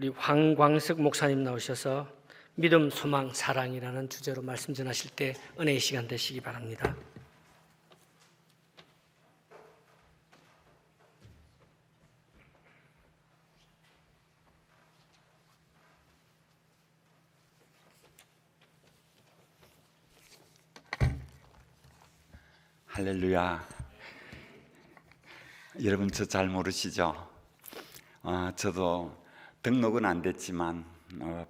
우리 황광석 목사님 나오셔서 믿음, 소망, 사랑이라는 주제로 말씀 전하실 때 은혜의 시간 되시기 바랍니다. 할렐루야. 여러분 저 잘 모르시죠? 저도 등록은 안 됐지만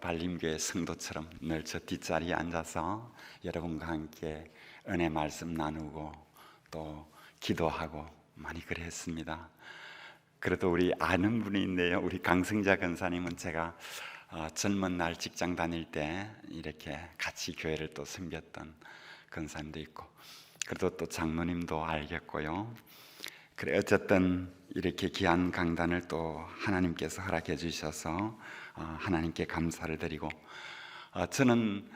발림교회 성도처럼 늘 저 뒷자리에 앉아서 여러분과 함께 은혜 말씀 나누고 또 기도하고 많이 그랬습니다. 그래도 우리 아는 분이 있네요. 우리 강성자 권사님은 제가 젊은 날 직장 다닐 때 이렇게 같이 교회를 또 섬겼던 권사님도 있고, 그래도 또 장로님도 알겠고요. 그래 어쨌든 이렇게 귀한 강단을 또 하나님께서 허락해 주셔서 하나님께 감사를 드리고, 저는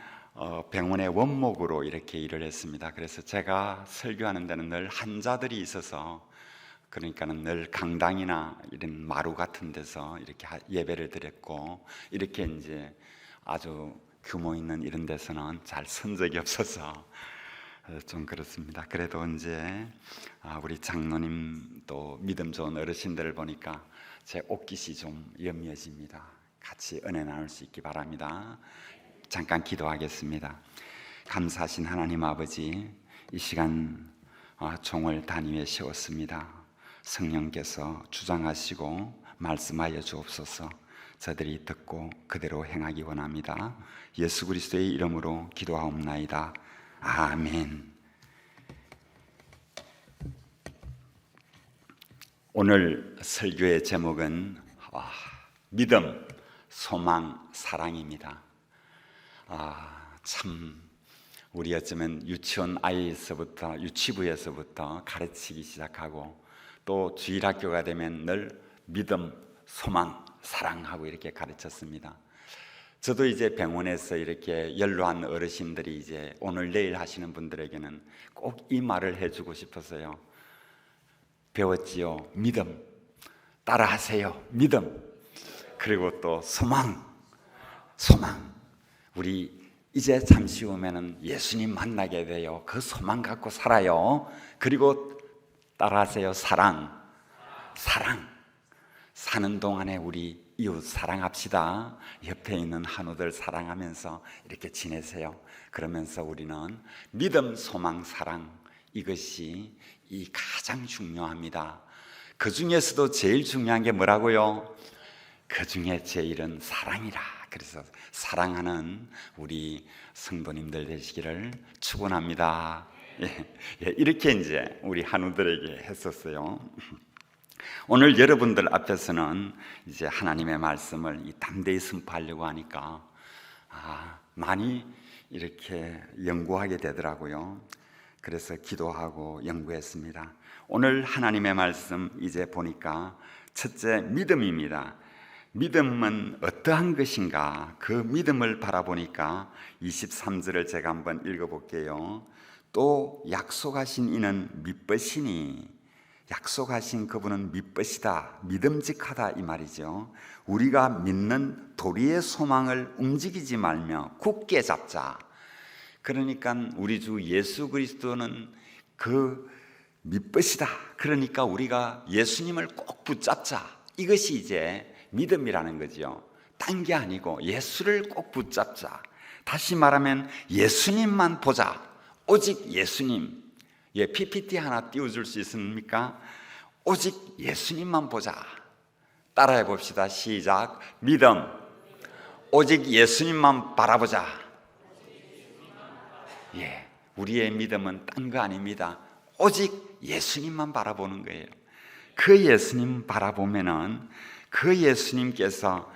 병원의 원목으로 이렇게 일을 했습니다. 그래서 제가 설교하는 데는 늘 환자들이 있어서, 그러니까는 늘 강당이나 이런 마루 같은 데서 이렇게 예배를 드렸고, 이렇게 이제 아주 규모 있는 이런 데서는 잘 선 적이 없어서 좀 그렇습니다. 그래도 이제 우리 장로님 또 믿음 좋은 어르신들을 보니까 제 옷깃이 좀 연미해집니다. 같이 은혜 나눌 수 있기 바랍니다. 잠깐 기도하겠습니다. 감사하신 하나님 아버지, 이 시간 종을 단위에 세웠습니다. 성령께서 주장하시고 말씀하여 주옵소서. 저들이 듣고 그대로 행하기 원합니다. 예수 그리스도의 이름으로 기도하옵나이다. 아멘. 오늘 설교의 제목은 믿음, 소망, 사랑입니다. 참 우리 어쩌면 유치원 아이에서부터, 유치부에서부터 가르치기 시작하고 또 주일학교가 되면 늘 믿음, 소망, 사랑하고 이렇게 가르쳤습니다. 저도 이제 병원에서 이렇게 연로한 어르신들이 이제 오늘 내일 하시는 분들에게는 꼭 이 말을 해주고 싶어서요. 배웠지요. 믿음. 따라하세요. 믿음. 그리고 또 소망. 우리 이제 잠시 후면은 예수님 만나게 돼요. 그 소망 갖고 살아요. 그리고 따라하세요. 사랑. 사는 동안에 우리 이웃 사랑합시다. 옆에 있는 한우들 사랑하면서 이렇게 지내세요. 그러면서 우리는 믿음, 소망, 사랑, 이것이 가장 중요합니다. 그 중에서도 제일 중요한 게 뭐라고요? 그 중에 제일은 사랑이라. 그래서 사랑하는 우리 성도님들 되시기를 축원합니다. 이렇게 이제 우리 한우들에게 했었어요. 오늘 여러분들 앞에서는 이제 하나님의 말씀을 담대히 선포하려고 하니까 많이 이렇게 연구하게 되더라고요. 그래서 기도하고 연구했습니다. 오늘 하나님의 말씀 이제 보니까 첫째 믿음입니다. 믿음은 어떠한 것인가? 그 믿음을 바라보니까 23절을 제가 한번 읽어볼게요. 또 약속하신 이는 믿으시니, 약속하신 그분은 믿으시다, 믿음직하다 이 말이죠. 우리가 믿는 도리의 소망을 움직이지 말며 굳게 잡자. 그러니까 우리 주 예수 그리스도는 그 믿으시다. 그러니까 우리가 예수님을 꼭 붙잡자. 이것이 이제 믿음이라는 거죠. 딴 게 아니고 예수를 꼭 붙잡자. 다시 말하면 예수님만 보자. 오직 예수님. PPT 하나 띄워줄 수 있습니까? 오직 예수님만 보자. 따라해 봅시다. 시작. 믿음. 오직 예수님만 바라보자. 우리의 믿음은 딴 거 아닙니다. 오직 예수님만 바라보는 거예요. 그 예수님 바라보면은 그 예수님께서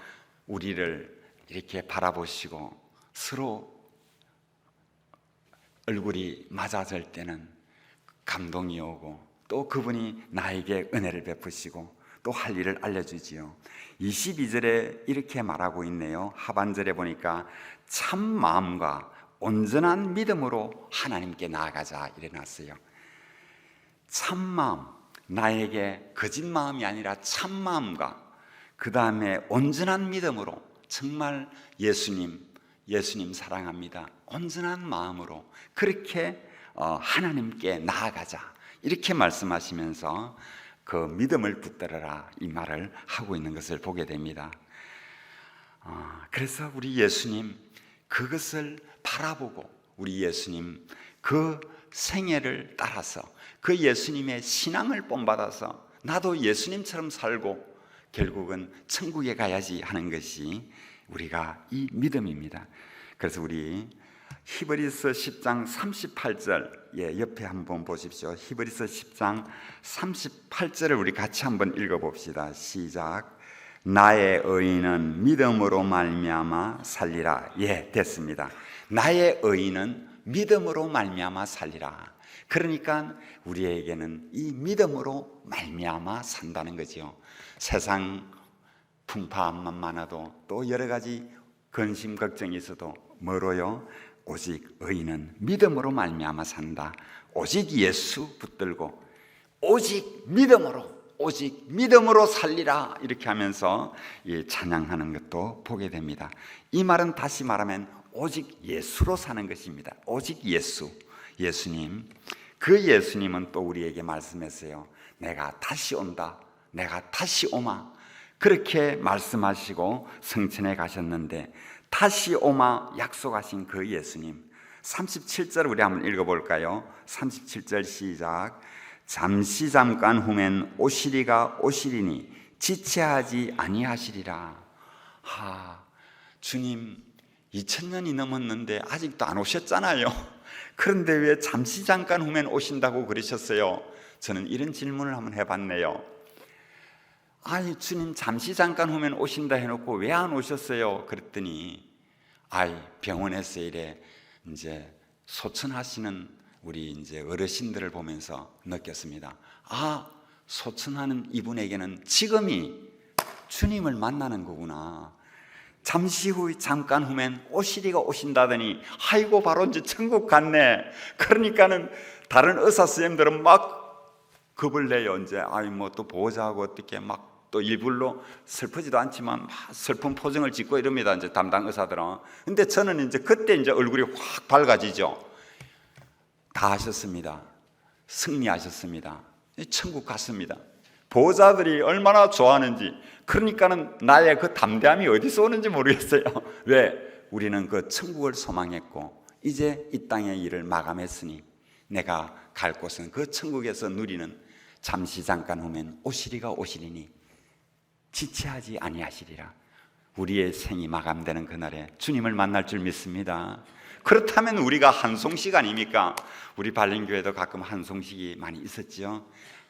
우리를 이렇게 바라보시고 서로 얼굴이 맞아질 때는 감동이 오고, 또 그분이 나에게 은혜를 베푸시고 또 할 일을 알려주지요. 22절에 이렇게 말하고 있네요. 하반절에 보니까 참 마음과 온전한 믿음으로 하나님께 나아가자 이래놨어요. 참 마음, 나에게 거짓 마음이 아니라 참 마음과, 그 다음에 온전한 믿음으로 정말 예수님 사랑합니다. 온전한 마음으로 그렇게 하나님께 나아가자 이렇게 말씀하시면서 그 믿음을 붙들어라 이 말을 하고 있는 것을 보게 됩니다. 그래서 우리 예수님 그것을 바라보고 우리 예수님 그 생애를 따라서 그 예수님의 신앙을 본받아서 나도 예수님처럼 살고 결국은 천국에 가야지 하는 것이 우리가 이 믿음입니다. 그래서 우리 히브리서 10장 38절 옆에 한번 보십시오. 히브리서 10장 38절을 우리 같이 한번 읽어봅시다. 시작. 나의 의인은 믿음으로 말미암아 살리라. 됐습니다. 나의 의인은 믿음으로 말미암아 살리라. 그러니까 우리에게는 이 믿음으로 말미암아 산다는 거지요. 세상 풍파만 많아도 또 여러 가지 근심 걱정이 있어도 뭐로요? 오직 의인은 믿음으로 말미암아 산다. 오직 예수 붙들고 오직 믿음으로 살리라 이렇게 하면서 찬양하는 것도 보게 됩니다. 이 말은 다시 말하면 오직 예수로 사는 것입니다. 오직 예수님. 그 예수님은 또 우리에게 말씀했어요. 내가 다시 온다. 내가 다시 오마. 그렇게 말씀하시고 성천에 가셨는데 다시 오마 약속하신 그 예수님 37절 우리 한번 읽어볼까요? 37절 시작. 잠시 잠깐 후면 오시리가 오시리니 지체하지 아니하시리라. 주님 2000년이 넘었는데 아직도 안 오셨잖아요. 그런데 왜 잠시 잠깐 후면 오신다고 그러셨어요? 저는 이런 질문을 한번 해봤네요. 주님 잠시 잠깐 후면 오신다 해놓고 왜 안 오셨어요? 그랬더니 병원에서 이래 이제 소천하시는 우리 이제 어르신들을 보면서 느꼈습니다. 소천하는 이분에게는 지금이 주님을 만나는 거구나. 잠시 후 잠깐 후면 오시리가 오신다더니 아이고 바로 이제 천국 갔네. 그러니까는 다른 의사 선생님들은 막 겁을 내요. 이제 뭐 또 보호자하고 어떻게 막 또 일부러 슬프지도 않지만 막 슬픈 표정을 짓고 이럽니다. 이제 담당 의사들은. 근데 저는 이제 그때 이제 얼굴이 확 밝아지죠. 다 하셨습니다. 승리하셨습니다. 천국 갔습니다. 보호자들이 얼마나 좋아하는지. 그러니까는 나의 그 담대함이 어디서 오는지 모르겠어요. 왜? 우리는 그 천국을 소망했고 이제 이 땅의 일을 마감했으니 내가 갈 곳은 그 천국에서 누리는 잠시 잠깐 후면 오시리가 오시리니 지체하지 아니하시리라. 우리의 생이 마감되는 그날에 주님을 만날 줄 믿습니다. 그렇다면 우리가 한송식 아닙니까? 우리 발림교회도 가끔 한송식이 많이 있었지요.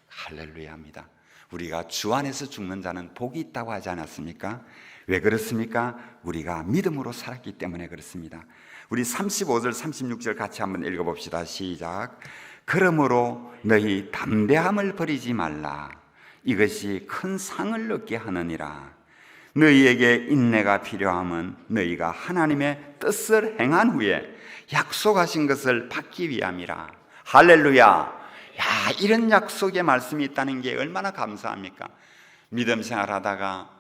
할렐루야입니다. 우리가 주 안에서 죽는 자는 복이 있다고 하지 않았습니까? 왜 그렇습니까? 우리가 믿음으로 살았기 때문에 그렇습니다. 우리 35절 36절 같이 한번 읽어봅시다. 시작. 그러므로 너희 담대함을 버리지 말라. 이것이 큰 상을 얻게 하느니라. 너희에게 인내가 필요함은 너희가 하나님의 뜻을 행한 후에 약속하신 것을 받기 위함이라. 할렐루야. 이런 약속의 말씀이 있다는 게 얼마나 감사합니까? 믿음 생활하다가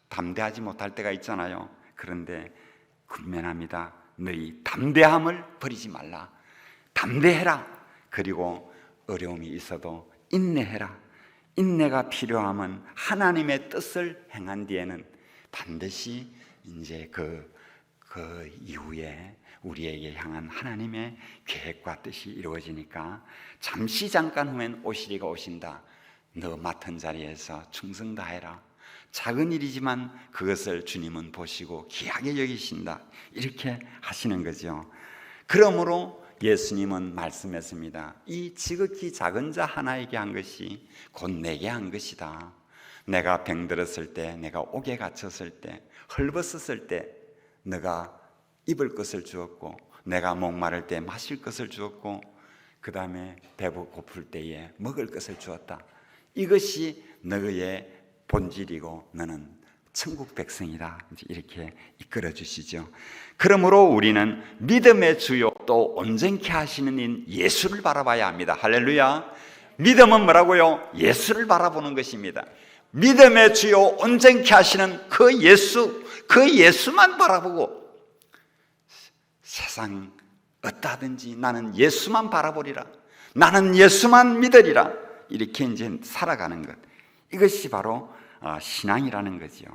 담대하지 못할 때가 있잖아요. 그런데 군면합니다. 너희 담대함을 버리지 말라. 담대해라. 그리고 어려움이 있어도 인내해라. 인내가 필요함은 하나님의 뜻을 행한 뒤에는 반드시 이제 그 이후에 우리에게 향한 하나님의 계획과 뜻이 이루어지니까 잠시 잠깐 후면 오시리가 오신다. 너 맡은 자리에서 충성 다해라. 작은 일이지만 그것을 주님은 보시고 귀하게 여기신다. 이렇게 하시는 거죠. 그러므로 예수님은 말씀했습니다. 이 지극히 작은 자 하나에게 한 것이 곧 내게 한 것이다. 내가 병들었을 때, 내가 옥에 갇혔을 때, 헐벗었을 때 내가 입을 것을 주었고, 내가 목마를 때 마실 것을 주었고, 그 다음에 배고플 때에 먹을 것을 주었다. 이것이 너의 본질이고 너는 천국 백성이다. 이렇게 이끌어 주시죠. 그러므로 우리는 믿음의 주요 또 온전케 하시는 인 예수를 바라봐야 합니다. 할렐루야. 믿음은 뭐라고요? 예수를 바라보는 것입니다. 믿음의 주요 온전케 하시는 그 예수만 바라보고 세상 어떠하든지 나는 예수만 바라보리라, 나는 예수만 믿으리라, 이렇게 이제 살아가는 것, 이것이 바로 신앙이라는 거지요.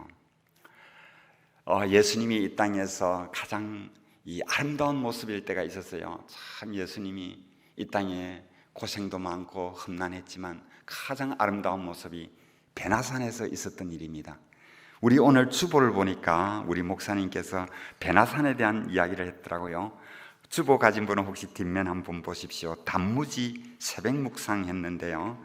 예수님이 이 땅에서 가장 이 아름다운 모습일 때가 있었어요. 참 예수님이 이 땅에 고생도 많고 험난했지만 가장 아름다운 모습이 베나산에서 있었던 일입니다. 우리 오늘 주보를 보니까 우리 목사님께서 베나산에 대한 이야기를 했더라고요. 주보 가진 분은 혹시 뒷면 한번 보십시오. 단무지 새벽 묵상했는데요.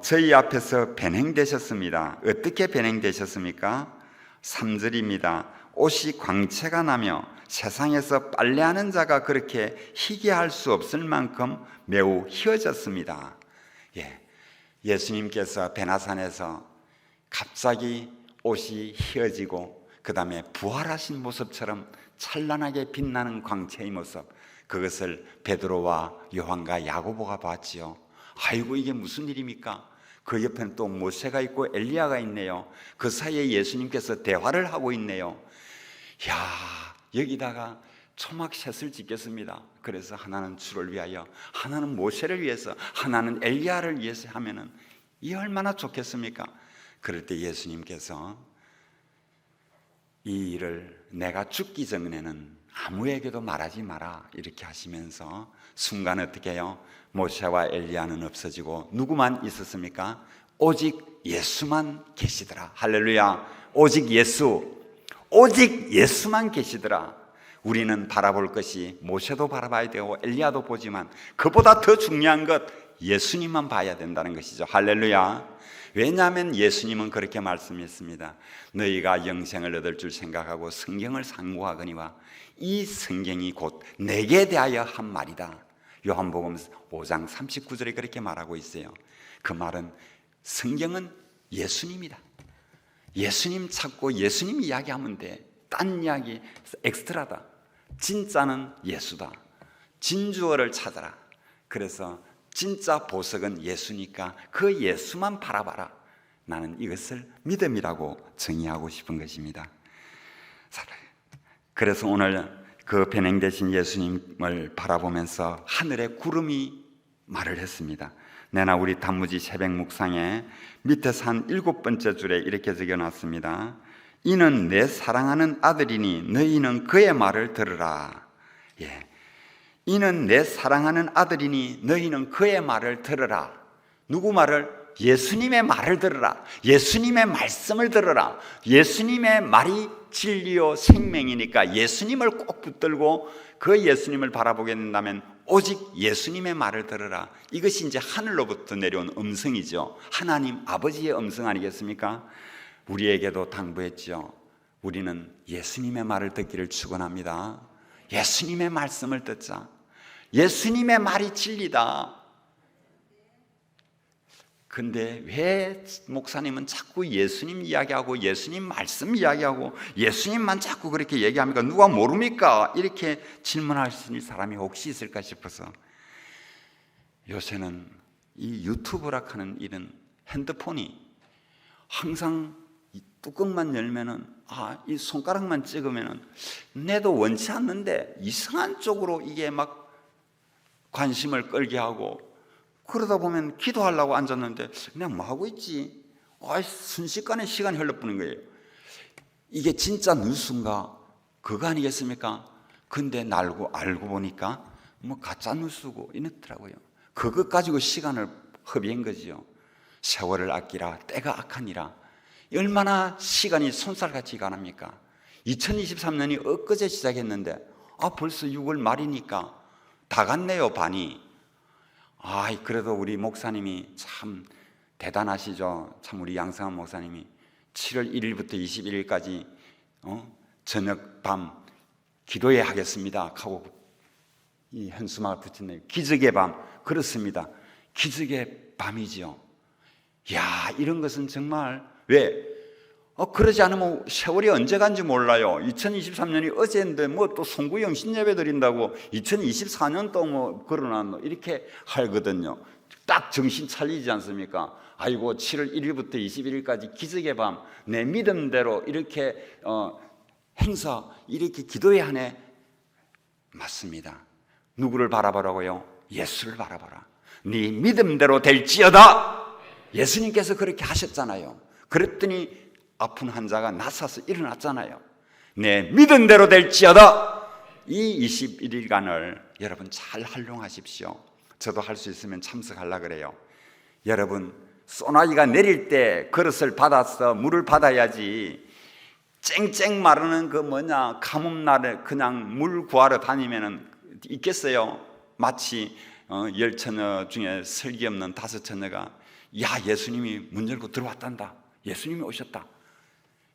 저희 앞에서 변행되셨습니다. 어떻게 변행되셨습니까? 3절입니다. 옷이 광채가 나며 세상에서 빨래하는 자가 그렇게 희귀할 수 없을 만큼 매우 희어졌습니다. 예수님께서 베나산에서 갑자기 옷이 희어지고 그 다음에 부활하신 모습처럼 찬란하게 빛나는 광채의 모습, 그것을 베드로와 요한과 야고보가 봤지요. 아이고, 이게 무슨 일입니까? 그 옆에는 또 모세가 있고 엘리야가 있네요. 그 사이에 예수님께서 대화를 하고 있네요. 여기다가 초막셋을 짓겠습니다. 그래서 하나는 주를 위하여, 하나는 모세를 위해서, 하나는 엘리야를 위해서 하면은 이 얼마나 좋겠습니까? 그럴 때 예수님께서 이 일을 내가 죽기 전에는 아무에게도 말하지 마라, 이렇게 하시면서 순간 어떻게 해요? 모세와 엘리야는 없어지고 누구만 있었습니까? 오직 예수만 계시더라. 할렐루야. 오직 예수만 계시더라. 우리는 바라볼 것이 모세도 바라봐야 되고 엘리야도 보지만 그보다 더 중요한 것, 예수님만 봐야 된다는 것이죠. 할렐루야. 왜냐하면 예수님은 그렇게 말씀했습니다. 너희가 영생을 얻을 줄 생각하고 성경을 상고하거니와 이 성경이 곧 내게 대하여 한 말이다. 요한복음 5장 39절에 그렇게 말하고 있어요. 그 말은 성경은 예수님이다. 예수님 찾고 예수님 이야기하면 돼. 딴 이야기 엑스트라다. 진짜는 예수다. 진주어를 찾아라. 그래서 진짜 보석은 예수니까 그 예수만 바라봐라. 나는 이것을 믿음이라고 정의하고 싶은 것입니다. 그래서 오늘 그 변행되신 예수님을 바라보면서 하늘에 구름이 말을 했습니다. 내나 우리 단무지 새벽 묵상에 밑에서 한 7번째 줄에 이렇게 적어놨습니다. 이는 내 사랑하는 아들이니 너희는 그의 말을 들으라. 이는 내 사랑하는 아들이니 너희는 그의 말을 들으라. 누구 말을? 예수님의 말을 들으라. 예수님의 말씀을 들으라. 예수님의 말이 진리요 생명이니까 예수님을 꼭 붙들고 그 예수님을 바라보게 된다면 오직 예수님의 말을 들으라. 이것이 이제 하늘로부터 내려온 음성이죠. 하나님 아버지의 음성 아니겠습니까? 우리에게도 당부했죠. 우리는 예수님의 말을 듣기를 축원합니다. 예수님의 말씀을 듣자. 예수님의 말이 진리다. 근데 왜 목사님은 자꾸 예수님 이야기하고 예수님 말씀 이야기하고 예수님만 자꾸 그렇게 얘기합니까? 누가 모릅니까? 이렇게 질문하실 사람이 혹시 있을까 싶어서, 요새는 이 유튜브라 하는 이런 핸드폰이 항상 이 뚜껑만 열면은 이 손가락만 찍으면은 내도 원치 않는데 이상한 쪽으로 이게 막 관심을 끌게 하고, 그러다 보면 기도하려고 앉았는데 그냥 뭐 하고 있지? 순식간에 시간이 흘러보는 거예요. 이게 진짜 뉴스인가? 그거 아니겠습니까? 근데 알고 보니까 뭐 가짜 뉴스고 이렇더라고요. 그것 가지고 시간을 허비한 거지요. 세월을 아끼라 때가 악하니라. 얼마나 시간이 손살같이 가납니까? 2023년이 엊그제 시작했는데 벌써 6월 말이니까 다 갔네요, 반이. 그래도 우리 목사님이 참 대단하시죠. 참 우리 양성한 목사님이 7월 1일부터 21일까지 저녁 밤 기도회 하겠습니다 하고 이 현수막을 붙였네요. 기적의 밤. 그렇습니다. 기적의 밤이죠. 이런 것은 정말 왜? 그러지 않으면 세월이 언제 간지 몰라요. 2023년이 어제인데 뭐 또 송구영 신예배 드린다고 2024년 또 뭐 그러나 이렇게 하거든요. 딱 정신 차리지 않습니까? 아이고 7월 1일부터 21일까지 기적의 밤 내 믿음대로 이렇게 행사 이렇게 기도해야 하네. 맞습니다. 누구를 바라보라고요? 예수를 바라보라. 네 믿음대로 될지어다. 예수님께서 그렇게 하셨잖아요. 그랬더니 아픈 환자가 나서서 일어났잖아요. 내 믿음대로 될지어다. 이 21일간을 여러분 잘 활용하십시오. 저도 할 수 있으면 참석하려고 그래요. 여러분 소나기가 내릴 때 그릇을 받아서 물을 받아야지 쨍쨍 마르는 그 가뭄날에 그냥 물 구하러 다니면은 있겠어요? 마치 10처녀 중에 설기 없는 5처녀가 야 예수님이 문 열고 들어왔단다. 예수님이 오셨다.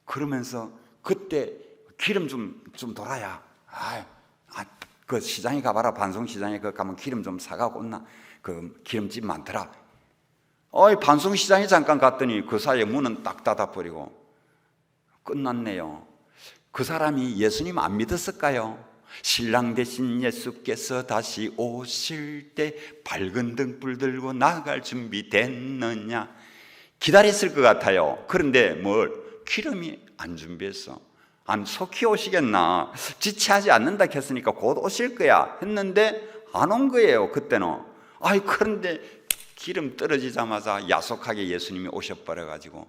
그러면서 그때 기름 좀 돌아야 그 시장에 가봐라. 반송시장에 그 가면 기름 좀 사가고 온나. 그 기름집 많더라. 반송시장에 잠깐 갔더니 그 사이에 문은 딱 닫아버리고 끝났네요. 그 사람이 예수님 안 믿었을까요? 신랑 대신 예수께서 다시 오실 때 밝은 등불 들고 나갈 준비 됐느냐 기다렸을 것 같아요. 그런데 기름이 안 준비했어. 안 속히 오시겠나, 지체하지 않는다 했으니까 곧 오실 거야 했는데 안 온 거예요. 그때는. 그런데 기름 떨어지자마자 야속하게 예수님이 오셔버려가지고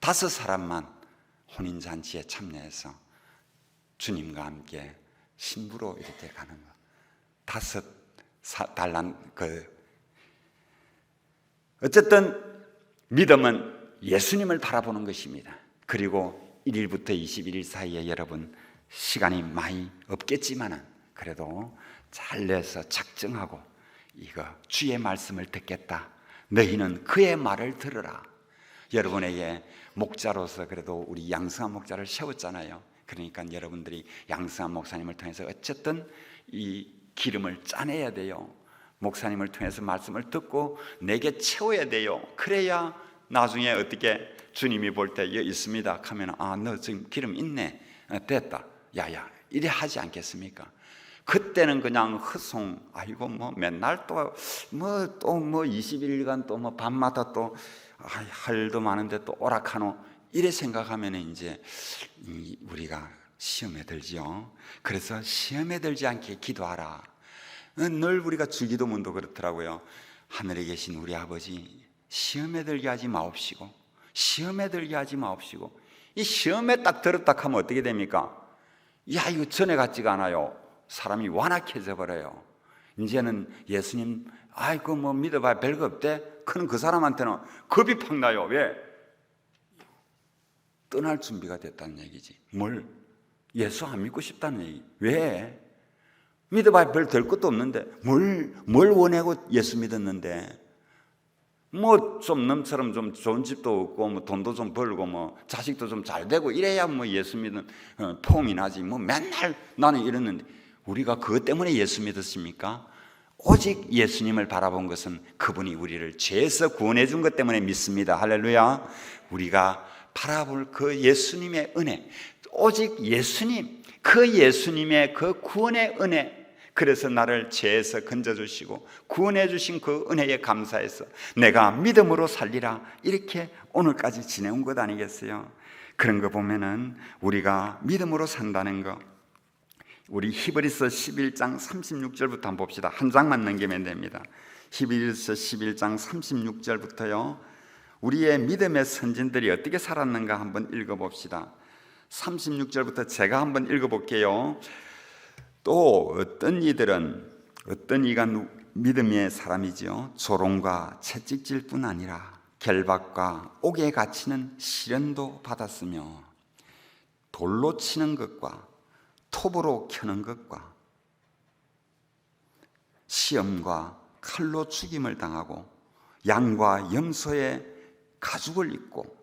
5사람만 혼인잔치에 참여해서 주님과 함께 신부로 이렇게 가는 거. 5달란 어쨌든 믿음은 예수님을 바라보는 것입니다. 그리고 1일부터 21일 사이에 여러분 시간이 많이 없겠지만은 그래도 잘 내서 작정하고 이거 주의 말씀을 듣겠다. 너희는 그의 말을 들으라. 여러분에게 목자로서 그래도 우리 양승한 목자를 세웠잖아요. 그러니까 여러분들이 양승한 목사님을 통해서 어쨌든 이 기름을 짜내야 돼요. 목사님을 통해서 말씀을 듣고 내게 채워야 돼요. 그래야 나중에 어떻게 주님이 볼 때 여기 있습니다 하면 너 지금 기름 있네. 됐다. 야야 이래 하지 않겠습니까? 그때는 그냥 허송. 아이고 맨날 또 21일간 또 밤마다 또 할 일도 많은데 또 오락하노 이래 생각하면 이제 우리가 시험에 들지요. 그래서 시험에 들지 않게 기도하라. 늘 우리가 주기도문도 그렇더라고요. 하늘에 계신 우리 아버지 시험에 들게 하지 마옵시고 시험에 들게 하지 마옵시고. 이 시험에 딱 들었다 하면 어떻게 됩니까? 이거 전에 같지가 않아요. 사람이 완악해져 버려요. 이제는 예수님 믿어봐야 별거 없대. 그는 그 사람한테는 겁이 팍 나요. 왜? 떠날 준비가 됐다는 얘기지. 예수 안 믿고 싶다는 얘기. 왜? 믿어봐야 별 될 것도 없는데 뭘 원하고 예수 믿었는데 좀 넘처럼 좀 좋은 집도 없고 돈도 좀 벌고 자식도 좀 잘 되고 이래야 예수 믿는 통이 나지. 맨날 나는 이랬는데 우리가 그것 때문에 예수 믿었습니까? 오직 예수님을 바라본 것은 그분이 우리를 죄에서 구원해 준 것 때문에 믿습니다. 할렐루야. 우리가 바라볼 그 예수님의 은혜, 오직 예수님, 그 예수님의 그 구원의 은혜, 그래서 나를 죄에서 건져주시고 구원해 주신 그 은혜에 감사해서 내가 믿음으로 살리라 이렇게 오늘까지 지내온 것 아니겠어요? 그런 거 보면은 우리가 믿음으로 산다는 거, 우리 히브리서 11장 36절부터 한번 봅시다. 한 장만 넘기면 됩니다. 히브리서 11장 36절부터요 우리의 믿음의 선진들이 어떻게 살았는가 한번 읽어봅시다. 36절부터 제가 한번 읽어볼게요. 또 어떤 이가 믿음의 사람이지요. 조롱과 채찍질 뿐 아니라 결박과 옥에 갇히는 시련도 받았으며 돌로 치는 것과 톱으로 켜는 것과 시험과 칼로 죽임을 당하고 양과 염소의 가죽을 입고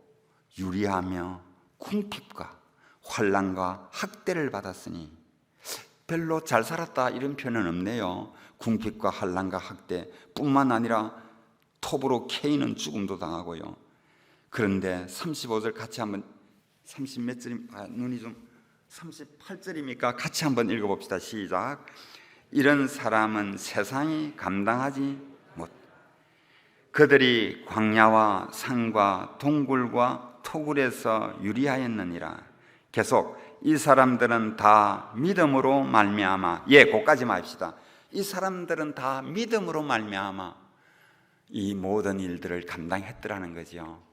유리하며 궁핍과 환난과 학대를 받았으니 별로 잘 살았다 이런 표현은 없네요. 궁핍과 환난과 학대 뿐만 아니라 톱으로 캐이는 죽음도 당하고요. 그런데 35절 같이 한번 30 몇 절이 눈이 좀 38절입니까? 같이 한번 읽어봅시다. 시작. 이런 사람은 세상이 감당하지 못. 그들이 광야와 산과 동굴과 토굴에서 유리하였느니라. 계속 이 사람들은 다 믿음으로 말미암아, 거기까지만 합시다. 이 사람들은 다 믿음으로 말미암아 이 모든 일들을 감당했더라는 거죠.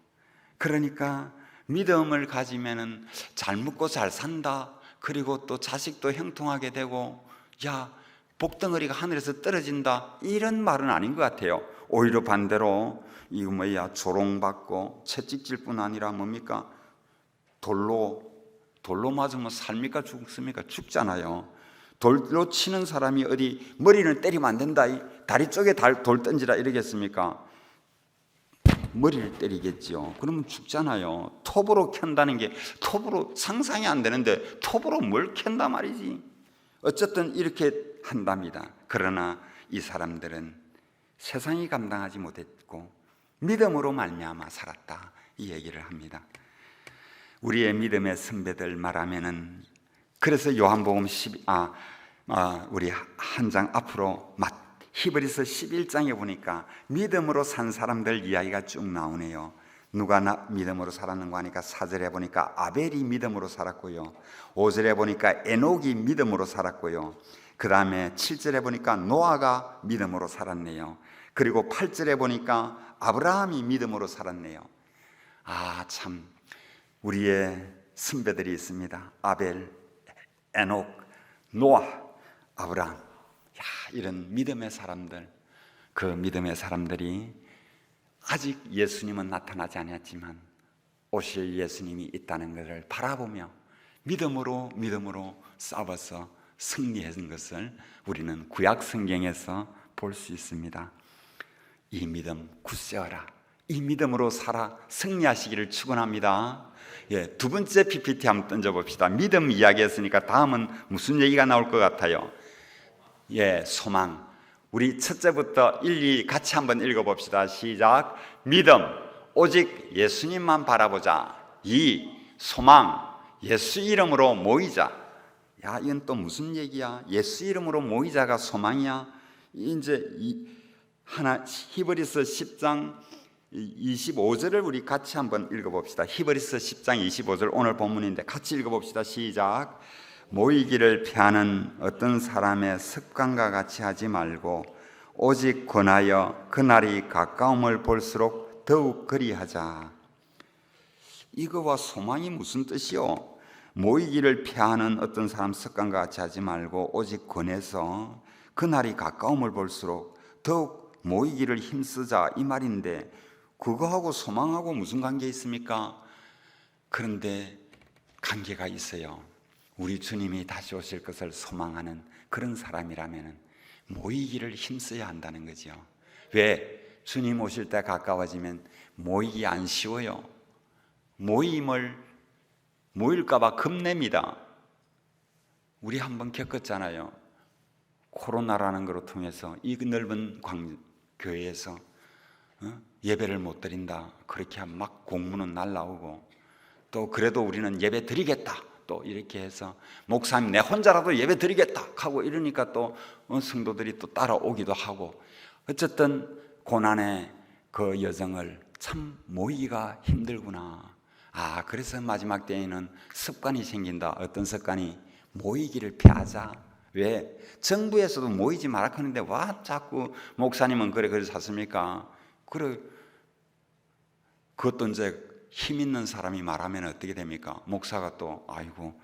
그러니까 믿음을 가지면은 잘 먹고 잘 산다, 그리고 또 자식도 형통하게 되고, 야, 복덩어리가 하늘에서 떨어진다, 이런 말은 아닌 것 같아요. 오히려 반대로 이거 조롱받고 채찍질 뿐 아니라 뭡니까? 돌로 맞으면 삽니까 죽습니까? 죽잖아요. 돌로 치는 사람이 어디 머리를 때리면 안 된다, 다리 쪽에 돌 던지라 이러겠습니까? 머리를 때리겠죠. 그러면 죽잖아요. 톱으로 켠다는 게 톱으로 상상이 안 되는데 톱으로 뭘 켠다 말이지. 어쨌든 이렇게 한답니다. 그러나 이 사람들은 세상이 감당하지 못했고 믿음으로 말미암아 살았다, 이 얘기를 합니다. 우리의 믿음의 선배들 말하면은, 그래서 요한복음 우리 한 장 앞으로 히브리서 11장에 보니까 믿음으로 산 사람들 이야기가 쭉 나오네요. 누가 믿음으로 살았는가 하니까 4절에 보니까 아벨이 믿음으로 살았고요, 5절에 보니까 에녹이 믿음으로 살았고요, 그 다음에 7절에 보니까 노아가 믿음으로 살았네요. 그리고 8절에 보니까 아브라함이 믿음으로 살았네요. 참 우리의 선배들이 있습니다. 아벨, 에녹, 노아, 아브라함. 이런 믿음의 사람들, 그 믿음의 사람들이 아직 예수님은 나타나지 않았지만 오실 예수님이 있다는 것을 바라보며 믿음으로 싸워서 승리한 것을 우리는 구약 성경에서 볼 수 있습니다. 이 믿음 굳세어라, 이 믿음으로 살아 승리하시기를 축원합니다. 두 번째 PPT 한번 던져봅시다. 믿음 이야기했으니까 다음은 무슨 얘기가 나올 것 같아요? 소망. 우리 첫째부터 1, 2 같이 한번 읽어봅시다. 시작. 믿음, 오직 예수님만 바라보자. 2, 소망, 예수 이름으로 모이자. 이건 또 무슨 얘기야? 예수 이름으로 모이자가 소망이야? 이제 히브리서 10장 25절을 우리 같이 한번 읽어봅시다. 히브리서 10장 25절 오늘 본문인데 같이 읽어봅시다. 시작. 모이기를 피하는 어떤 사람의 습관과 같이 하지 말고 오직 권하여 그날이 가까움을 볼수록 더욱 그리하자. 이거와 소망이 무슨 뜻이요? 모이기를 피하는 어떤 사람 습관과 같이 하지 말고 오직 권해서 그날이 가까움을 볼수록 더욱 모이기를 힘쓰자, 이 말인데 그거하고 소망하고 무슨 관계 있습니까? 그런데 관계가 있어요. 우리 주님이 다시 오실 것을 소망하는 그런 사람이라면 모이기를 힘써야 한다는 거죠. 왜? 주님 오실 때 가까워지면 모이기 안 쉬워요. 모일까 봐 겁냅니다. 우리 한번 겪었잖아요. 코로나라는 것을 통해서 이 넓은 교회에서 예배를 못 드린다, 그렇게 막 공문은 날라오고, 또 그래도 우리는 예배 드리겠다, 또 이렇게 해서 목사님 내 혼자라도 예배 드리겠다 하고 이러니까 또 성도들이 또 따라오기도 하고, 어쨌든 고난의 그 여정을 참 모이기가 힘들구나. 그래서 마지막 때에는 습관이 생긴다. 어떤 습관이? 모이기를 피하자. 왜? 정부에서도 모이지 마라 하는데 와 자꾸 목사님은 그래 샀습니까? 그래, 그것도 이제 힘 있는 사람이 말하면 어떻게 됩니까? 목사가 또 아이고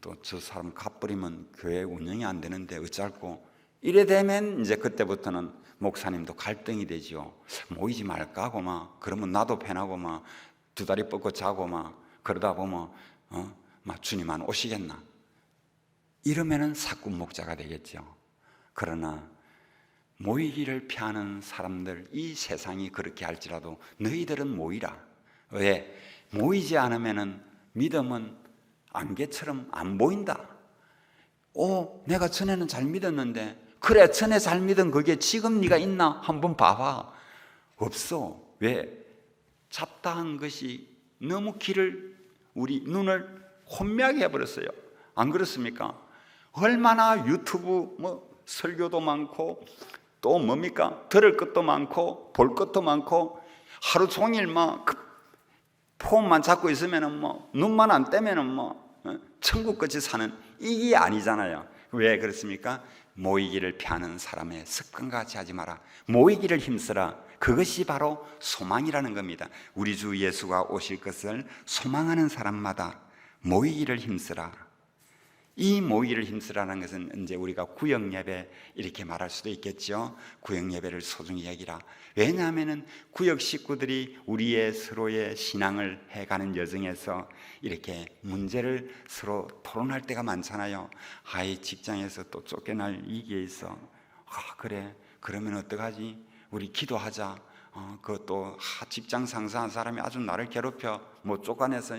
또 저 사람 갚버리면 교회 운영이 안 되는데 어쩔고, 이래 되면 이제 그때부터는 목사님도 갈등이 되지요. 모이지 말까 하고 막, 그러면 나도 편하고 막 두 다리 뻗고 자고 막 그러다 보면 막 주님 안 오시겠나, 이러면은 사꾼 목자가 되겠죠. 그러나 모이기를 피하는 사람들, 이 세상이 그렇게 할지라도 너희들은 모이라. 왜? 모이지 않으면은 믿음은 안개처럼 안 보인다. 내가 전에는 잘 믿었는데, 그래 전에 잘 믿은 그게 지금 네가 있나 한번 봐봐. 없어. 왜? 잡다한 것이 너무 우리 눈을 혼미하게 해버렸어요. 안 그렇습니까? 얼마나 유튜브 설교도 많고 또 뭡니까? 들을 것도 많고 볼 것도 많고 하루 종일 폰만 잡고 있으면은 눈만 안 떼면은 천국같이 사는 이게 아니잖아요. 왜 그렇습니까? 모이기를 피하는 사람의 습관과 같이 하지 마라. 모이기를 힘쓰라. 그것이 바로 소망이라는 겁니다. 우리 주 예수가 오실 것을 소망하는 사람마다 모이기를 힘쓰라. 이 모이기를 힘쓰라는 것은 이제 우리가 구역 예배 이렇게 말할 수도 있겠죠. 구역 예배를 소중히 여기라. 왜냐하면은 구역 식구들이 우리의 서로의 신앙을 해가는 여정에서 이렇게 문제를 서로 토론할 때가 많잖아요. 아이 직장에서 또 쫓겨날 이게 있어. 그래 그러면 어떡하지? 우리 기도하자. 그것도 직장 상사한 사람이 아주 나를 괴롭혀 쫓아내서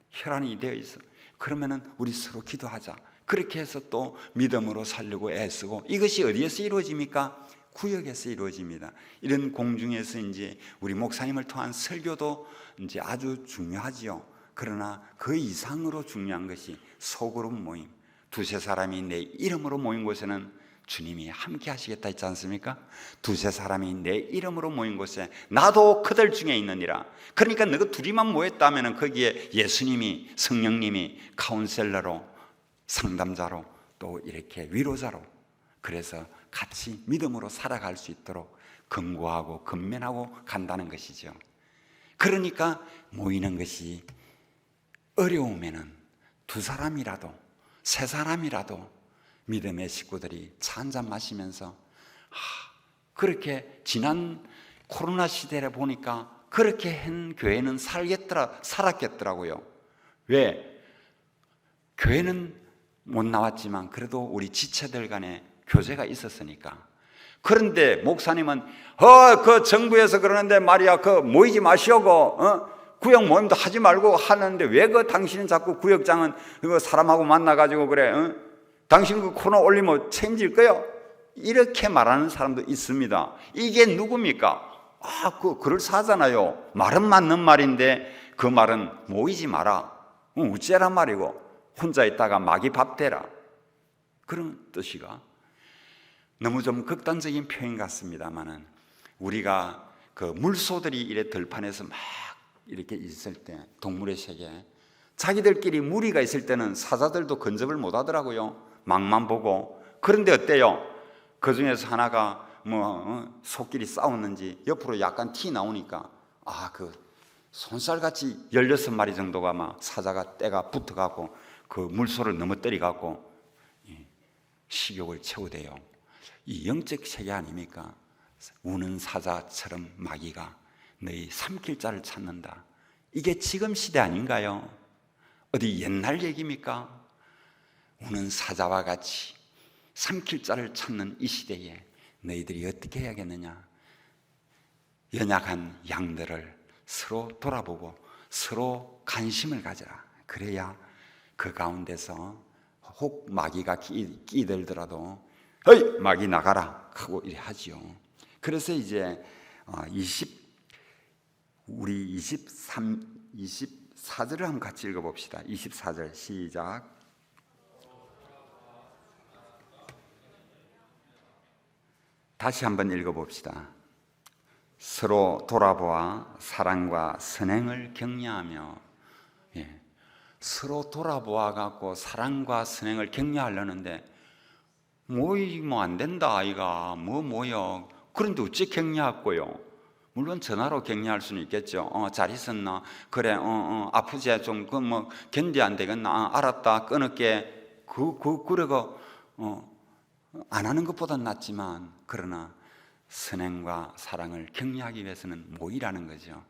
혈안이 되어 있어. 그러면은 우리 서로 기도하자. 그렇게 해서 또 믿음으로 살려고 애쓰고, 이것이 어디에서 이루어집니까? 구역에서 이루어집니다. 이런 공중에서 이제 우리 목사님을 통한 설교도 이제 아주 중요하지요. 그러나 그 이상으로 중요한 것이 소그룹 모임. 두세 사람이 내 이름으로 모인 곳에는 주님이 함께 하시겠다 했지 않습니까? 두세 사람이 내 이름으로 모인 곳에 나도 그들 중에 있느니라. 그러니까 너가 둘이만 모였다면 거기에 예수님이, 성령님이 카운셀러로, 상담자로, 또 이렇게 위로자로, 그래서 같이 믿음으로 살아갈 수 있도록 근고하고 근면하고 간다는 것이죠. 그러니까 모이는 것이 어려우면은 두 사람이라도 세 사람이라도 믿음의 식구들이 차 한잔 마시면서 그렇게 지난 코로나 시대에 보니까 그렇게 한 교회는 살았겠더라고요. 왜? 교회는 못 나왔지만 그래도 우리 지체들 간에 교제가 있었으니까. 그런데 목사님은 그 정부에서 그러는데 말이야, 모이지 마시오고 구역 모임도 하지 말고 하는데 왜 당신은 자꾸 구역장은 사람하고 만나가지고 그래? 당신 코너 올리면 책임질 거요? 이렇게 말하는 사람도 있습니다. 이게 누굽니까? 그럴싸하잖아요. 말은 맞는 말인데 그 말은 모이지 마라, 우째란 말이고, 혼자 있다가 마귀 밥 되라, 그런 뜻이가 너무 좀 극단적인 표현 같습니다만은, 우리가 그 물소들이 이래 들판에서 막 이렇게 있을 때, 동물의 세계, 자기들끼리 무리가 있을 때는 사자들도 근접을 못 하더라고요. 막만 보고. 그런데 어때요? 그 중에서 하나가 속끼리 싸웠는지 옆으로 약간 티 나오니까 그 손살같이 16마리 정도가 막 사자가 떼가 붙어갖고 그 물소를 넘어뜨려갖고 식욕을 채우대요. 이 영적 세계 아닙니까? 우는 사자처럼 마귀가 너희 삼킬 자를 찾는다. 이게 지금 시대 아닌가요? 어디 옛날 얘기입니까? 우는 사자와 같이 삼킬 자를 찾는 이 시대에 너희들이 어떻게 해야겠느냐? 연약한 양들을 서로 돌아보고 서로 관심을 가져라. 그래야 그 가운데서 혹 마귀가 끼들더라도 어이 마귀 나가라 하고 이래 하지요. 그래서 이제 우리 24절을 한번 같이 읽어봅시다. 24절 시작. 다시 한번 읽어봅시다. 서로 돌아보아 사랑과 선행을 격려하며. 서로 돌아보아 갖고 사랑과 선행을 격려하려는데 모이면 안 된다 아이가. 모여. 그런데 어찌 격려하고요? 물론 전화로 격려할 수는 있겠죠. 잘 있었나? 그래. 아프지? 좀 견디 안 되겠나? 알았다. 끊을게. 그러고 안 하는 것보단 낫지만, 그러나 선행과 사랑을 격려하기 위해서는 모이라는 거죠.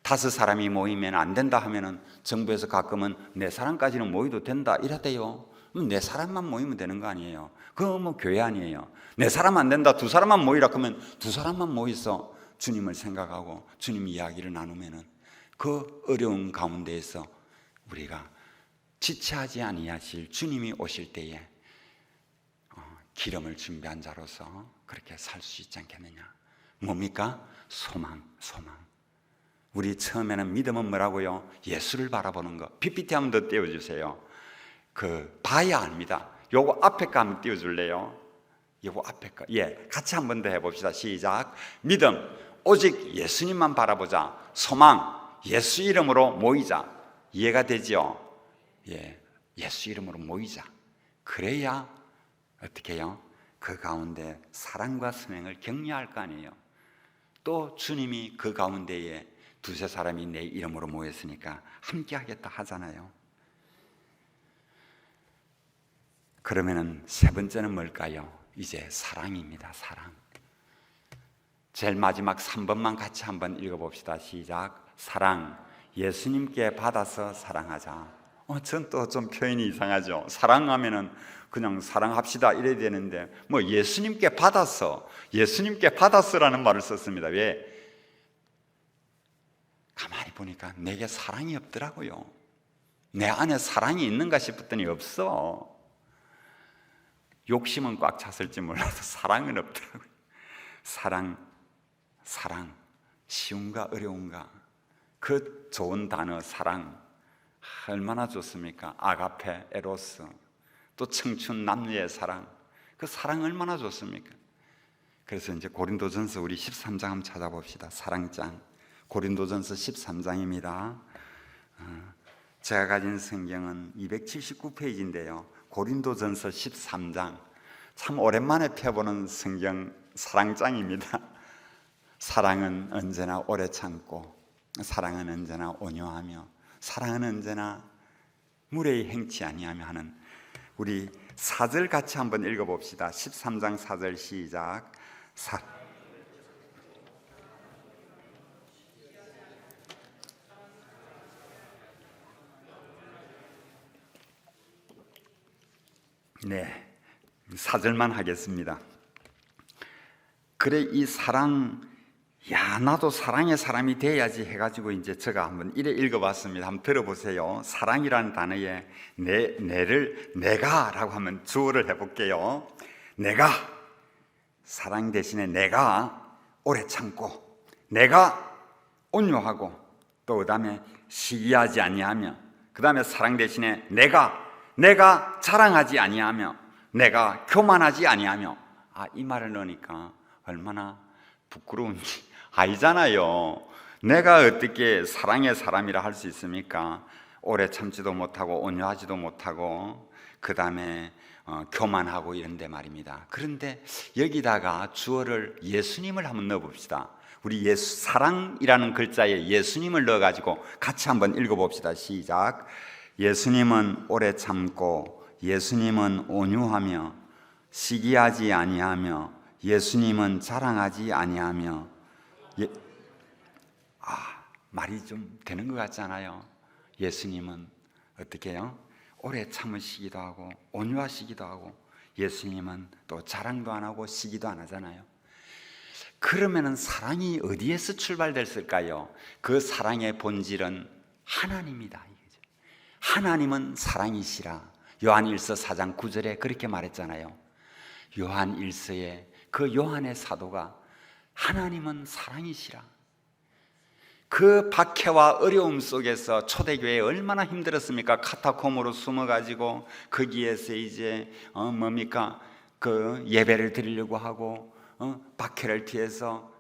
5 사람이 모이면 안 된다 하면은 정부에서 가끔은 4 사람까지는 모이도 된다 이러대요. 4 사람만 모이면 되는 거 아니에요? 그거 교회 아니에요. 4 사람 안 된다, 2 사람만 모이라 그러면 2 사람만 모이서 주님을 생각하고 주님 이야기를 나누면은 그 어려운 가운데에서 우리가 지체하지 아니하실 주님이 오실 때에 기름을 준비한 자로서 그렇게 살 수 있지 않겠느냐. 뭡니까? 소망. 우리 처음에는 믿음은 뭐라고요? 예수를 바라보는 거. PPT 한번 더 띄워주세요. 봐야 압니다. 요거 앞에 거 한번 띄워줄래요? 요거 앞에 거. 같이 한 번 더 해봅시다. 시작. 믿음, 오직 예수님만 바라보자. 소망, 예수 이름으로 모이자. 이해가 되죠? 예수 이름으로 모이자. 그래야 어떻게 해요? 그 가운데 사랑과 선행을 격려할 거 아니에요. 또 주님이 그 가운데에 두세 사람이 내 이름으로 모였으니까 함께 하겠다 하잖아요. 그러면은 세 번째는 뭘까요? 이제 사랑입니다. 사랑. 제일 마지막 3번만 같이 한번 읽어봅시다. 시작. 사랑, 예수님께 받아서 사랑하자. 전 또 좀 표현이 이상하죠. 사랑하면은 그냥 사랑합시다 이래야 되는데 뭐 예수님께 받아서라는 말을 썼습니다. 왜? 가만히 보니까 내게 사랑이 없더라고요. 내 안에 사랑이 있는가 싶었더니 없어. 욕심은 꽉 찼을지 몰라도 사랑은 없더라고요. 사랑, 쉬운가 어려운가? 그 좋은 단어 사랑 얼마나 좋습니까? 아가페, 에로스, 또 청춘 남녀의 사랑, 그 사랑 얼마나 좋습니까? 그래서 이제 고린도전서 우리 13장 한번 찾아봅시다. 사랑장 고린도전서 13장입니다. 제가 가진 성경은 279페이지인데요 고린도전서 13장, 참 오랜만에 펴보는 성경 사랑장입니다. 사랑은 언제나 오래 참고, 사랑은 언제나 온유하며, 사랑은 언제나 무례히 행치 아니하며 하는, 우리 4절 같이 한번 읽어봅시다. 13장 4절 시작. 네, 4절만 하겠습니다. 그래 이 사랑, 나도 사랑의 사람이 돼야지 해가지고 이제 제가 한번 이래 읽어봤습니다. 한번 들어보세요. 사랑이라는 단어에 내가라고 하면 주어를 해볼게요. 내가, 사랑 대신에 내가 오래 참고, 내가 온유하고, 또 그 다음에 시기하지 아니하며, 그 다음에 사랑 대신에 내가 자랑하지 아니하며, 내가 교만하지 아니하며. 이 말을 넣으니까 얼마나 부끄러운지 아니잖아요. 내가 어떻게 사랑의 사람이라 할 수 있습니까? 오래 참지도 못하고 온유하지도 못하고 그 다음에 교만하고 이런데 말입니다. 그런데 여기다가 주어를 예수님을 한번 넣어봅시다. 우리 사랑이라는 글자에 예수님을 넣어가지고 같이 한번 읽어봅시다. 시작. 예수님은 오래 참고, 예수님은 온유하며, 시기하지 아니하며, 예수님은 자랑하지 아니하며. 말이 좀 되는 것 같잖아요. 예수님은 어떻게 해요? 오래 참으시기도 하고 온유하시기도 하고, 예수님은 또 자랑도 안 하고 시기도 안 하잖아요. 그러면은 사랑이 어디에서 출발됐을까요? 그 사랑의 본질은 하나님이다. 하나님은 사랑이시라. 요한일서 4장 9절에 그렇게 말했잖아요. 요한일서에 그 요한의 사도가 하나님은 사랑이시라. 그 박해와 어려움 속에서 초대교회에 얼마나 힘들었습니까? 카타콤으로 숨어가지고 거기에서 이제 그 예배를 드리려고 하고 박해를 피해서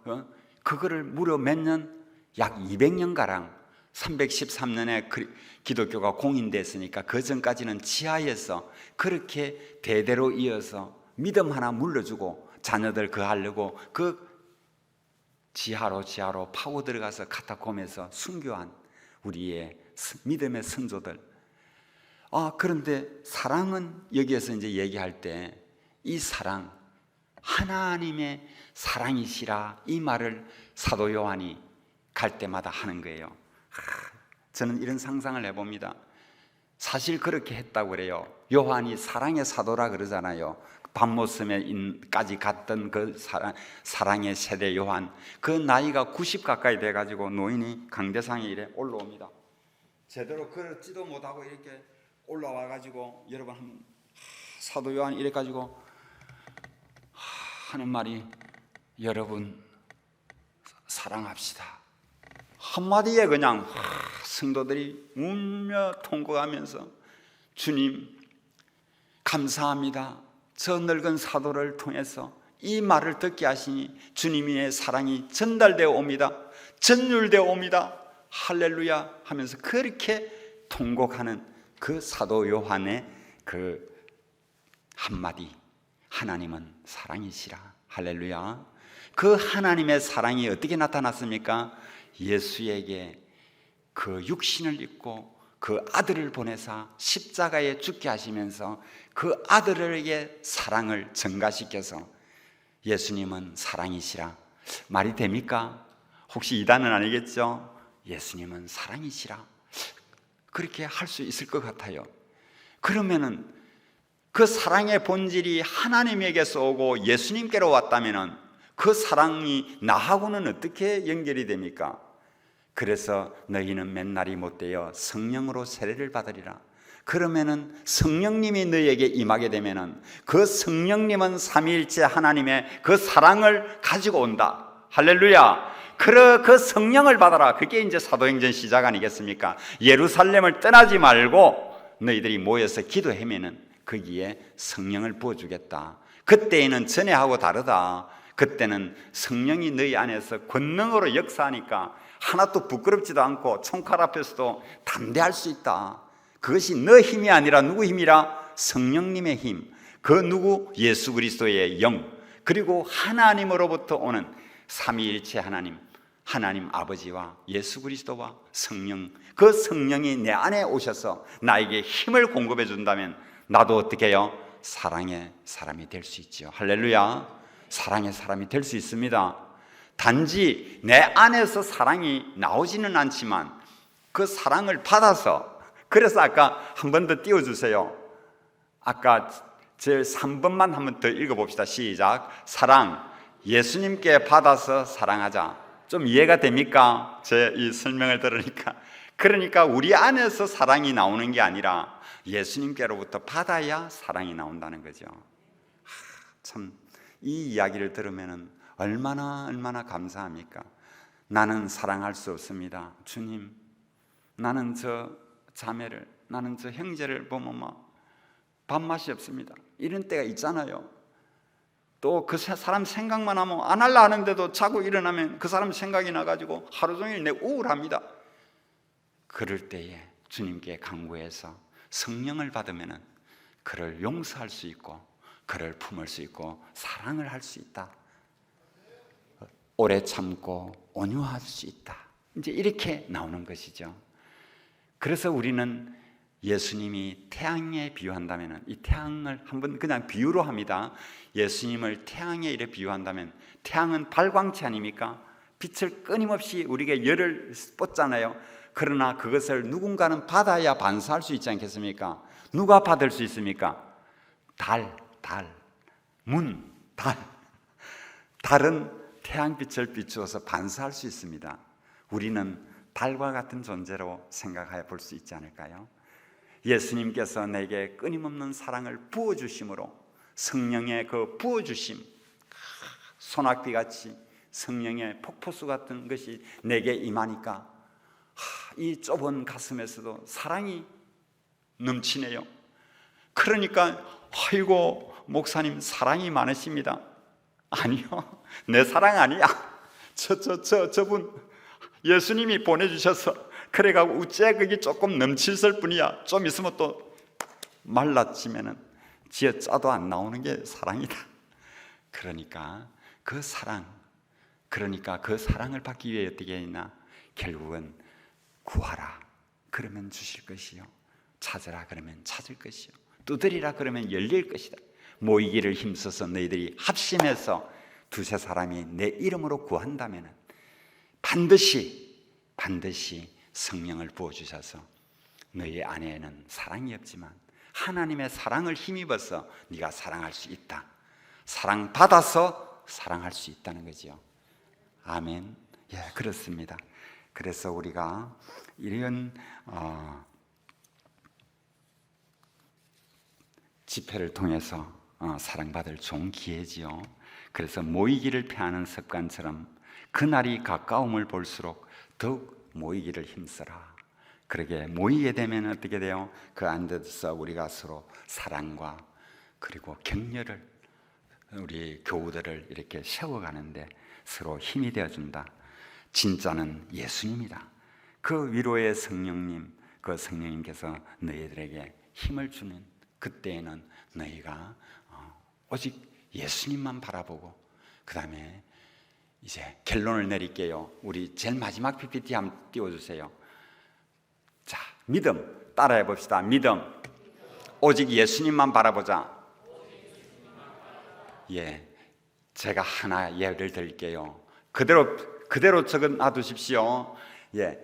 그거를 무려 몇 년? 약 200년가량 313년에 기독교가 공인됐으니까 그 전까지는 지하에서 그렇게 대대로 이어서 믿음 하나 물려주고 자녀들 하려고 그 지하로 파고 들어가서 카타콤에서 순교한 우리의 믿음의 선조들. 그런데 사랑은 여기에서 이제 얘기할 때 이 사랑, 하나님의 사랑이시라, 이 말을 사도 요한이 갈 때마다 하는 거예요. 저는 이런 상상을 해봅니다. 사실 그렇게 했다고 그래요. 요한이 사랑의 사도라 그러잖아요. 밤모섬에까지 갔던 그 사랑의 세대 요한, 그 나이가 90 가까이 돼가지고 노인이 강대상에 이래 올라옵니다. 제대로 걸었지도 못하고 이렇게 올라와가지고, 여러분 사도 요한 이래가지고 하는 말이, 여러분 사랑합시다. 한마디에 그냥 성도들이 울며 통곡하면서 주님 감사합니다, 저 늙은 사도를 통해서 이 말을 듣게 하시니 주님의 사랑이 전달되어 옵니다. 전율되어 옵니다. 할렐루야 하면서 그렇게 통곡하는 그 사도 요한의 그 한마디, 하나님은 사랑이시라. 할렐루야. 그 하나님의 사랑이 어떻게 나타났습니까? 예수에게 그 육신을 입고 그 아들을 보내사 십자가에 죽게 하시면서 그 아들에게 사랑을 증가시켜서 예수님은 사랑이시라. 말이 됩니까? 혹시 이단은 아니겠죠? 예수님은 사랑이시라. 그렇게 할 수 있을 것 같아요. 그러면은 그 사랑의 본질이 하나님에게서 오고 예수님께로 왔다면은 그 사랑이 나하고는 어떻게 연결이 됩니까? 그래서 너희는 맨날이 못되어 성령으로 세례를 받으리라. 그러면은 성령님이 너희에게 임하게 되면은 그 성령님은 삼위일체 하나님의 그 사랑을 가지고 온다. 할렐루야. 그 성령을 받아라. 그게 이제 사도행전 시작 아니겠습니까? 예루살렘을 떠나지 말고 너희들이 모여서 기도하면은 거기에 성령을 부어주겠다. 그때에는 전에하고 다르다. 그때는 성령이 너희 안에서 권능으로 역사하니까 하나도 부끄럽지도 않고 총칼 앞에서도 담대할 수 있다. 그것이 너 힘이 아니라 누구 힘이라? 성령님의 힘. 그 누구? 예수 그리스도의 영. 그리고 하나님으로부터 오는 삼위일체 하나님, 하나님 아버지와 예수 그리스도와 성령, 그 성령이 내 안에 오셔서 나에게 힘을 공급해 준다면 나도 어떻게 해요? 사랑의 사람이 될 수 있죠. 할렐루야. 사랑의 사람이 될 수 있습니다. 단지 내 안에서 사랑이 나오지는 않지만 그 사랑을 받아서, 그래서 아까 한 번 더 띄워주세요. 아까 제 3번만 한번 더 읽어봅시다. 시작. 사랑, 예수님께 받아서 사랑하자. 좀 이해가 됩니까? 제 이 설명을 들으니까. 그러니까 우리 안에서 사랑이 나오는 게 아니라 예수님께로부터 받아야 사랑이 나온다는 거죠. 참 이 이야기를 들으면 얼마나 감사합니까? 나는 사랑할 수 없습니다. 주님, 나는 저 자매를, 나는 저 형제를 보면 막 밥맛이 없습니다. 이런 때가 있잖아요. 또 그 사람 생각만 하면 안 할라 하는데도 자고 일어나면 그 사람 생각이 나가지고 하루 종일 내 우울합니다. 그럴 때에 주님께 간구해서 성령을 받으면 그를 용서할 수 있고 그를 품을 수 있고 사랑을 할 수 있다. 오래 참고 온유할 수 있다. 이제 이렇게 나오는 것이죠. 그래서 우리는 예수님이 태양에 비유한다면, 이 태양을 한번 그냥 비유로 합니다. 예수님을 태양에 이래 비유한다면, 태양은 발광체 아닙니까? 빛을 끊임없이 우리에게 열을 뻗잖아요. 그러나 그것을 누군가는 받아야 반사할 수 있지 않겠습니까? 누가 받을 수 있습니까? 달은 태양빛을 비추어서 반사할 수 있습니다. 우리는 달과 같은 존재로 생각해 볼 수 있지 않을까요? 예수님께서 내게 끊임없는 사랑을 부어주심으로, 성령의 그 부어주심, 소낙비같이 성령의 폭포수 같은 것이 내게 임하니까 이 좁은 가슴에서도 사랑이 넘치네요. 그러니까 아이고 목사님 사랑이 많으십니다. 아니요, 내 사랑 아니야. 저분 예수님이 보내주셔서 그래가고 어째 그게 조금 넘치실 뿐이야. 좀 있으면 또 말라치면은 지어 짜도 안 나오는 게 사랑이다. 그러니까 그 사랑을 받기 위해 어떻게 했나? 결국은 구하라 그러면 주실 것이요, 찾으라 그러면 찾을 것이요, 두드리라 그러면 열릴 것이다. 모이기를 힘써서 너희들이 합심해서 두세 사람이 내 이름으로 구한다면 반드시 성령을 부어주셔서 너희 안에는 사랑이 없지만 하나님의 사랑을 힘입어서 네가 사랑할 수 있다. 사랑받아서 사랑할 수 있다는 거죠. 아멘. 예, 그렇습니다. 그래서 우리가 이런 집회를 통해서 사랑받을 좋은 기회지요. 그래서 모이기를 피하는 습관처럼 그날이 가까움을 볼수록 더욱 모이기를 힘써라. 그러게 모이게 되면 어떻게 돼요? 그 안에서 우리가 서로 사랑과 그리고 격려를, 우리 교우들을 이렇게 세워가는데 서로 힘이 되어준다. 진짜는 예수님이다. 그 위로의 성령님, 그 성령님께서 너희들에게 힘을 주는 그때에는 너희가 오직 예수님만 바라보고, 그 다음에 이제 결론을 내릴게요. 우리 제일 마지막 PPT 한번 띄워주세요. 자, 믿음 따라해 봅시다. 믿음, 오직 예수님만 바라보자. 예, 제가 하나 예를 들게요. 그대로 적어 놔두십시오. 예,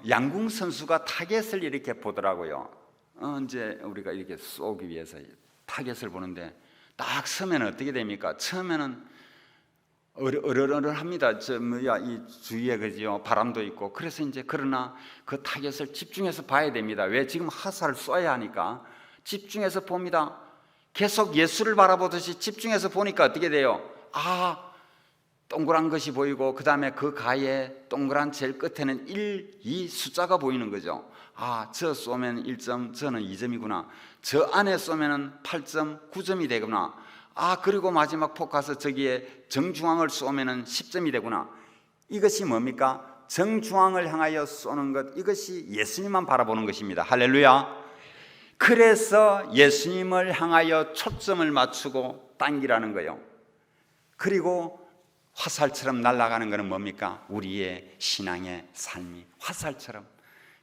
양궁 선수가 타겟을 이렇게 보더라고요. 이제 우리가 이렇게 쏘기 위해서 타겟을 보는데 딱 서면 어떻게 됩니까? 처음에는 어르르합니다. 이 주위에 그지요, 바람도 있고. 그래서 이제 그러나 그 타겟을 집중해서 봐야 됩니다. 왜? 지금 화살을 쏴야 하니까 집중해서 봅니다. 계속 예수를 바라보듯이 집중해서 보니까 어떻게 돼요? 동그란 것이 보이고, 그 다음에 그 가에 동그란 제일 끝에는 1, 2 숫자가 보이는 거죠. 저 쏘면 1점, 저는 2점이구나. 저 안에 쏘면 8.9점이 되구나. 그리고 마지막 폭 가서 저기에 정중앙을 쏘면 10점이 되구나. 이것이 뭡니까? 정중앙을 향하여 쏘는 것, 이것이 예수님만 바라보는 것입니다. 할렐루야. 그래서 예수님을 향하여 초점을 맞추고 당기라는 거예요. 그리고 화살처럼 날아가는 것은 뭡니까? 우리의 신앙의 삶이 화살처럼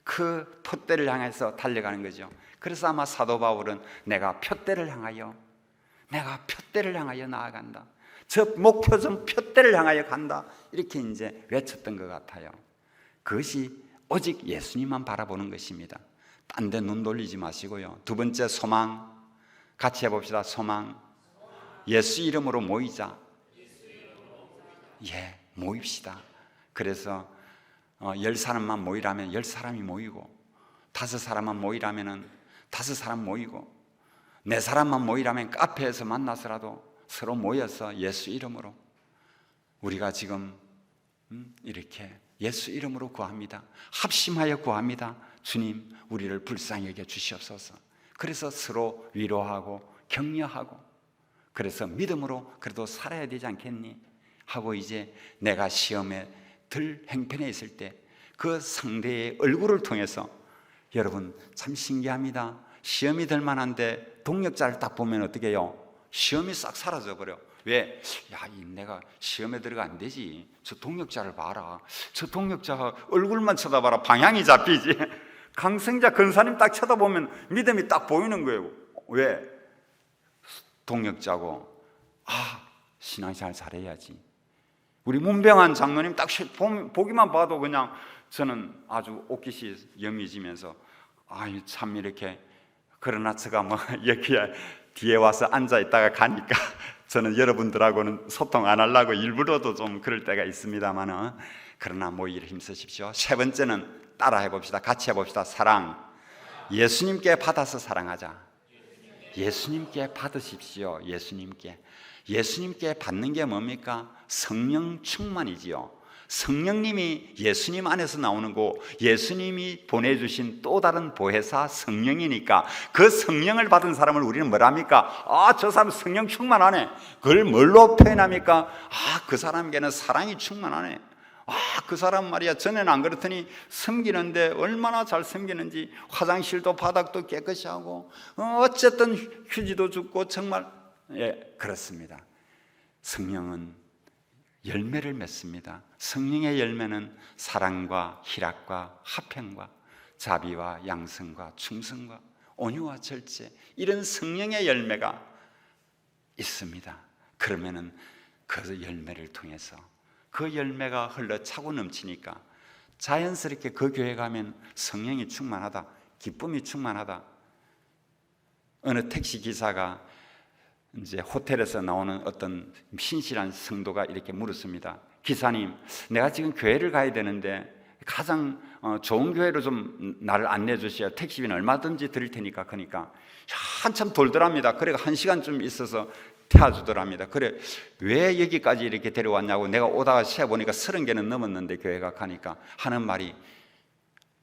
그 푯대를 향해서 달려가는 거죠. 그래서 아마 사도 바울은 내가 푯대를 향하여 나아간다. 저 목표점 푯대를 향하여 간다. 이렇게 이제 외쳤던 것 같아요. 그것이 오직 예수님만 바라보는 것입니다. 딴 데 눈 돌리지 마시고요. 두 번째, 소망. 같이 해봅시다. 소망. 예수 이름으로 모이자. 예, 모입시다. 그래서 10사람만 모이라면 10사람이 모이고, 5사람만 모이라면 5사람 모이고, 4사람만 모이라면 카페에서 만나서라도 서로 모여서 예수 이름으로 우리가 지금 이렇게 예수 이름으로 구합니다. 합심하여 구합니다. 주님, 우리를 불쌍히 여겨 주시옵소서. 그래서 서로 위로하고 격려하고, 그래서 믿음으로 그래도 살아야 되지 않겠니? 하고 이제 내가 시험에 들 행편에 있을 때 그 상대의 얼굴을 통해서, 여러분 참 신기합니다. 시험이 들 만한데 동력자를 딱 보면 어떻게 해요? 시험이 싹 사라져 버려. 왜? 내가 시험에 들어가 안 되지. 저 동력자를 봐라. 저 동력자 얼굴만 쳐다봐라. 방향이 잡히지. 강성자 근사님 딱 쳐다보면 믿음이 딱 보이는 거예요. 왜? 동력자고, 신앙생활 잘해야지. 우리 문병환 장로님 딱 보기만 봐도 그냥 저는 아주 옷깃이 영해지면서 참 이렇게, 그러나 제가 여기에 뒤에 와서 앉아 있다가 가니까 저는 여러분들하고는 소통 안 하려고 일부러도 좀 그럴 때가 있습니다만은, 그러나 모이를 힘쓰십시오. 세 번째는 따라해 봅시다. 같이 해봅시다. 사랑. 예수님께 받아서 사랑하자. 예수님께 받으십시오. 예수님께 받는 게 뭡니까? 성령 충만이지요. 성령님이 예수님 안에서 나오는 거, 예수님이 보내주신 또 다른 보혜사 성령이니까 그 성령을 받은 사람을 우리는 뭐랍니까? 저 사람 성령 충만하네. 그걸 뭘로 표현합니까? 그 사람에게는 사랑이 충만하네. 그 사람 말이야, 전에는 안 그렇더니 섬기는데 얼마나 잘 섬기는지, 화장실도 바닥도 깨끗이 하고, 어쨌든 휴지도 줍고, 정말 그렇습니다. 성령은 열매를 맺습니다. 성령의 열매는 사랑과 희락과 화평과 자비와 양성과 충성과 온유와 절제, 이런 성령의 열매가 있습니다. 그러면은 그 열매를 통해서, 그 열매가 흘러차고 넘치니까 자연스럽게 그 교회 가면 성령이 충만하다, 기쁨이 충만하다. 어느 택시 기사가 이제 호텔에서 나오는 어떤 신실한 성도가 이렇게 물었습니다. 기사님, 내가 지금 교회를 가야 되는데 가장 좋은 교회로 좀 나를 안내해 주셔야 택시비는 얼마든지 드릴 테니까. 그러니까 한참 돌더랍니다. 그래 1시간쯤 있어서 태워주더랍니다. 그래, 왜 여기까지 이렇게 데려왔냐고, 내가 오다가 세어보니까 30개는 넘었는데 교회가 가니까 하는 말이,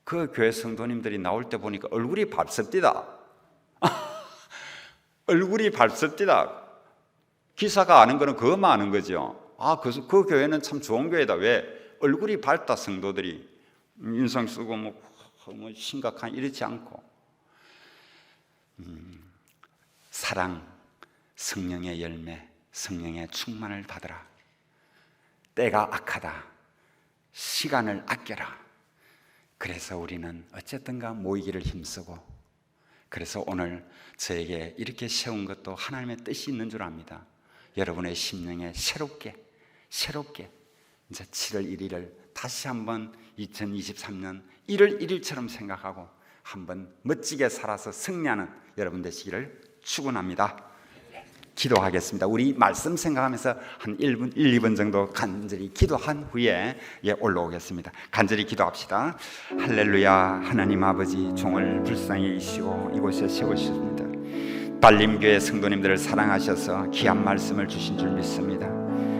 그 교회 성도님들이 나올 때 보니까 얼굴이 밝습디다. 얼굴이 밝습니다. 기사가 아는 거는 그것만 아는 거죠. 그 교회는 참 좋은 교회다. 왜? 얼굴이 밝다. 성도들이 인상 쓰고 뭐 심각한 이렇지 않고 사랑, 성령의 열매, 성령의 충만을 받으라. 때가 악하다. 시간을 아껴라. 그래서 우리는 어쨌든가 모이기를 힘쓰고, 그래서 오늘 저에게 이렇게 세운 것도 하나님의 뜻이 있는 줄 압니다. 여러분의 심령에 새롭게 이제 7월 1일을 다시 한번 2023년 1월 1일처럼 생각하고 한번 멋지게 살아서 승리하는 여러분 되시기를 축원합니다. 기도하겠습니다. 우리 말씀 생각하면서 한 1분, 1, 2분 정도 간절히 기도한 후에 올라오겠습니다. 간절히 기도합시다. 할렐루야. 하나님 아버지, 종을 불쌍히 여기시고 이곳에 세우셨습니다. 달림교회 성도님들을 사랑하셔서 귀한 말씀을 주신 줄 믿습니다.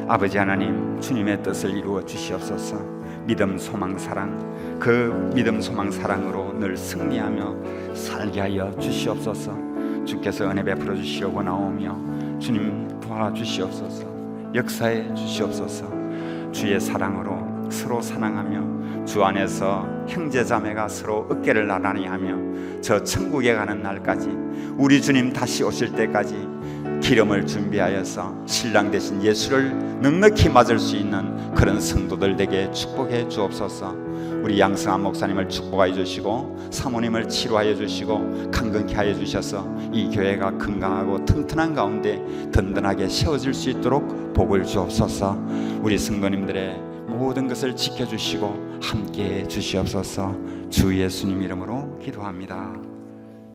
아버지 하나님, 주님의 뜻을 이루어 주시옵소서. 믿음, 소망, 사랑, 그 믿음, 소망, 사랑으로 늘 승리하며 살게 하여 주시옵소서. 주께서 은혜 베풀어 주시려고 나오며 주님 도와주시옵소서. 역사해 주시옵소서. 주의 사랑으로 서로 사랑하며 주 안에서 형제자매가 서로 어깨를 나란히 하며 저 천국에 가는 날까지, 우리 주님 다시 오실 때까지 기름을 준비하여서 신랑 되신 예수를 넉넉히 맞을 수 있는 그런 성도들 되게 축복해 주옵소서. 우리 양승한 목사님을 축복하여 주시고 사모님을 치료하여 주시고 강건케 하여 주셔서 이 교회가 건강하고 튼튼한 가운데 든든하게 세워질 수 있도록 복을 주옵소서. 우리 성도님들의 모든 것을 지켜주시고 함께해 주시옵소서. 주 예수님 이름으로 기도합니다.